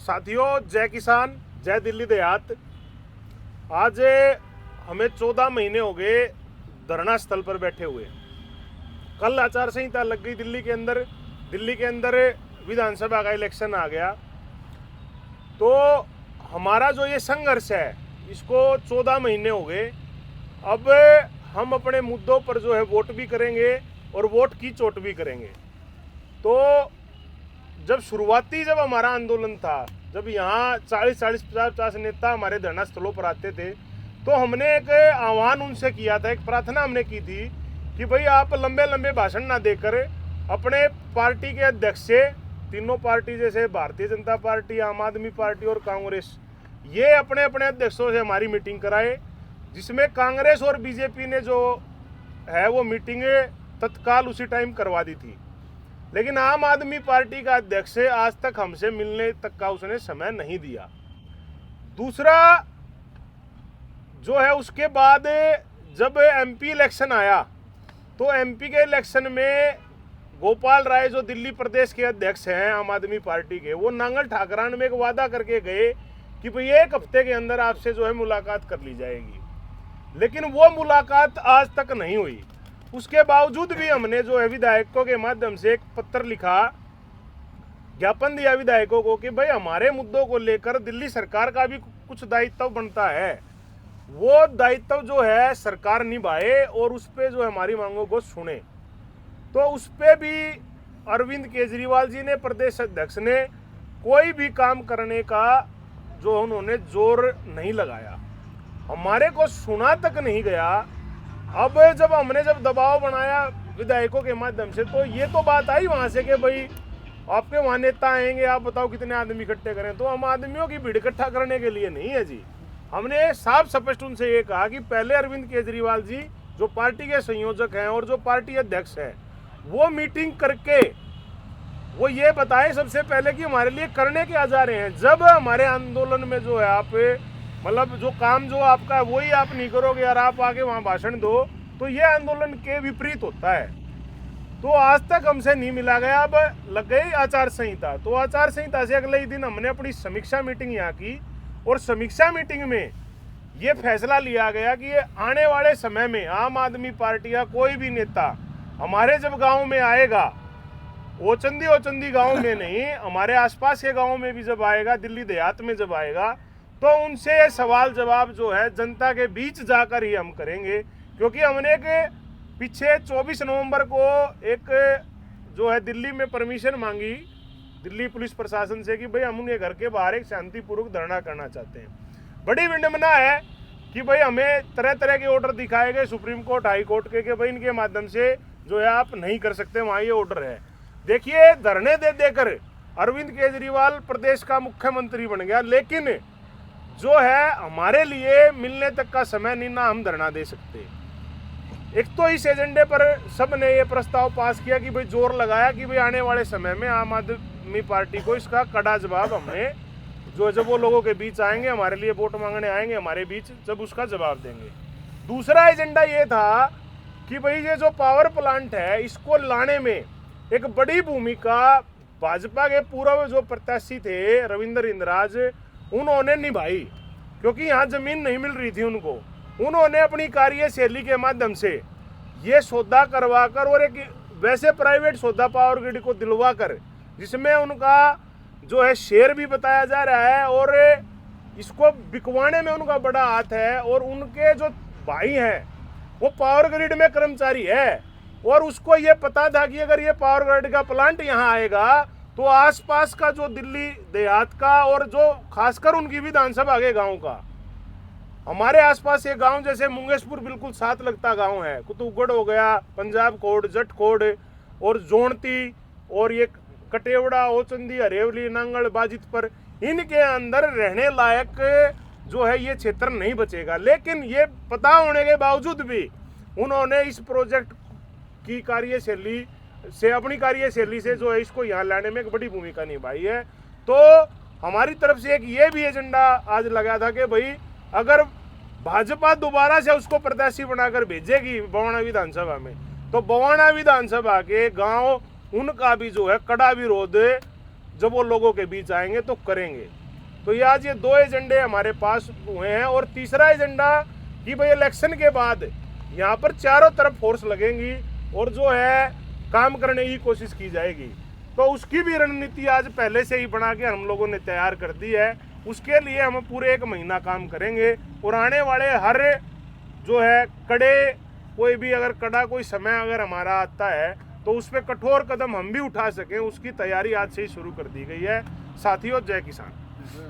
साथियों, जय किसान, जय दिल्ली देहात। आज हमें 14 महीने हो गए धरना स्थल पर बैठे हुए। कल आचार संहिता लग गई दिल्ली के अंदर विधानसभा का इलेक्शन आ गया। तो हमारा जो ये संघर्ष है इसको 14 महीने हो गए। अब हम अपने मुद्दों पर जो है वोट भी करेंगे और वोट की चोट भी करेंगे। तो जब हमारा आंदोलन था, जब यहाँ 40-40, 50-50 नेता हमारे धरना स्थलों पर आते थे, तो हमने एक आह्वान उनसे किया था, एक प्रार्थना हमने की थी कि भाई आप लंबे लंबे भाषण ना देकर अपने पार्टी के अध्यक्ष से, तीनों पार्टी जैसे भारतीय जनता पार्टी, आम आदमी पार्टी और कांग्रेस, ये अपने अपने अध्यक्षों से हमारी मीटिंग कराए, जिसमें कांग्रेस और बीजेपी ने जो है वो मीटिंग तत्काल उसी टाइम करवा दी थी। लेकिन आम आदमी पार्टी का अध्यक्ष आज तक हमसे मिलने तक का उसने समय नहीं दिया। दूसरा जो है, उसके बाद जब एमपी इलेक्शन आया तो एमपी के इलेक्शन में गोपाल राय जो दिल्ली प्रदेश के अध्यक्ष हैं आम आदमी पार्टी के, वो नांगल ठाकरान में एक वादा करके गए कि भाई 1 हफ्ते के अंदर आपसे जो है मुलाकात कर ली जाएगी। लेकिन वो मुलाकात आज तक नहीं हुई। उसके बावजूद भी हमने जो है विधायकों के माध्यम से एक पत्र लिखा, ज्ञापन दिया विधायकों को कि भाई हमारे मुद्दों को लेकर दिल्ली सरकार का भी कुछ दायित्व बनता है, वो दायित्व जो है सरकार निभाए और उस पे जो हमारी मांगों को सुने। तो उस पे भी अरविंद केजरीवाल जी ने, प्रदेश अध्यक्ष ने, कोई भी काम करने का जो उन्होंने जोर नहीं लगाया, हमारे को सुना तक नहीं गया। अब जब हमने दबाव बनाया विधायकों के माध्यम से, तो ये तो बात आई वहाँ से कि भाई आपके वहाँ नेता आएंगे, आप बताओ कितने आदमी इकट्ठे करें। तो हम आदमियों की भीड़ इकट्ठा करने के लिए नहीं है जी। हमने साफ स्पष्ट उनसे ये कहा कि पहले अरविंद केजरीवाल जी जो पार्टी के संयोजक हैं और जो पार्टी अध्यक्ष हैं, वो मीटिंग करके वो ये बताएं सबसे पहले कि हमारे लिए करने क्या जा रहे हैं। जब हमारे आंदोलन में जो है आप मतलब जो काम जो आपका है वही आप नहीं करोगे और आप आके वहाँ भाषण दो, तो ये आंदोलन के विपरीत होता है। तो आज तक हमसे नहीं मिला गया। अब लग गई आचार संहिता, तो आचार संहिता से अगले ही दिन हमने अपनी समीक्षा मीटिंग यहाँ की और समीक्षा मीटिंग में ये फैसला लिया गया कि ये आने वाले समय में आम आदमी पार्टी या कोई भी नेता हमारे जब गाँव में आएगा, ओचंदी गाँव में नहीं, हमारे आसपास के गाँव में भी जब आएगा, दिल्ली देहात में जब आएगा, तो उनसे ये सवाल जवाब जो है जनता के बीच जाकर ही हम करेंगे। क्योंकि हमने एक पीछे 24 नवंबर को एक जो है दिल्ली में परमिशन मांगी दिल्ली पुलिस प्रशासन से कि भाई हम उनके घर के बाहर एक शांतिपूर्वक धरना करना चाहते हैं। बड़ी विडंबना है कि भाई हमें तरह तरह के ऑर्डर दिखाए गए सुप्रीम कोर्ट, हाई कोर्ट के कि भाई इनके माध्यम से जो है आप नहीं कर सकते, वहाँ ये ऑर्डर है। देखिए, धरने दे देकर अरविंद केजरीवाल प्रदेश का मुख्यमंत्री बन गया, लेकिन जो है हमारे लिए मिलने तक का समय नहीं, ना हम धरना दे सकते। एक तो इस एजेंडे पर सब ने ये प्रस्ताव पास किया कि भाई जोर लगाया कि भाई आने वाले समय में आम आदमी पार्टी को इसका कड़ा जवाब हमने जो जब वो लोगों के बीच आएंगे, हमारे लिए वोट मांगने आएंगे हमारे बीच, जब उसका जवाब देंगे। दूसरा एजेंडा ये था कि भाई ये जो पावर प्लांट है इसको लाने में एक बड़ी भूमिका भाजपा के पूर्व जो प्रत्याशी थे रविंद्र इंद्राज, उन्होंने निभाई। क्योंकि यहाँ जमीन नहीं मिल रही थी उनको, उन्होंने अपनी कार्यशैली के माध्यम से ये सौदा करवा कर और एक वैसे प्राइवेट सौदा पावर ग्रिड को दिलवा कर, जिसमें उनका जो है शेयर भी बताया जा रहा है और इसको बिकवाने में उनका बड़ा हाथ है। और उनके जो भाई हैं वो पावर ग्रिड में कर्मचारी है और उसको ये पता था कि अगर ये पावर ग्रिड का प्लांट यहाँ आएगा तो आसपास का जो दिल्ली देहात का और जो खासकर उनकी विधानसभा के गांव का, हमारे आसपास ये गांव जैसे मुंगेशपुर बिल्कुल साथ लगता गांव है, कुतुबगढ़ हो गया, पंजाब कोट, जट कोट और जोनती और ये कटेवड़ा, ओचंदी, हरेवली, नांगल, बाजितपुर, इनके अंदर रहने लायक जो है ये क्षेत्र नहीं बचेगा। लेकिन ये पता होने के बावजूद भी उन्होंने इस प्रोजेक्ट की कार्यशैली से, अपनी कार्यशैली से जो है इसको यहाँ लाने में एक बड़ी भूमिका निभाई है। तो हमारी तरफ से एक ये भी एजेंडा आज लगा था कि भाई अगर भाजपा दोबारा से उसको प्रत्याशी बनाकर भेजेगी बवाना विधानसभा में, तो बवाना विधानसभा के गांव उनका भी जो है कड़ा विरोध जब वो लोगों के बीच आएंगे तो करेंगे। तो ये आज ये 2 एजेंडे हमारे पास हुए हैं। और तीसरा एजेंडा कि भाई इलेक्शन के बाद यहाँ पर चारों तरफ फोर्स लगेंगी और जो है काम करने की कोशिश की जाएगी। तो उसकी भी रणनीति आज पहले से ही बना के हम लोगों ने तैयार कर दी है। उसके लिए हम पूरे 1 महीना काम करेंगे और आने वाले हर जो है कोई भी अगर कड़ा कोई समय अगर हमारा आता है तो उस पर कठोर कदम हम भी उठा सकें, उसकी तैयारी आज से ही शुरू कर दी गई है। साथियों, जय किसान।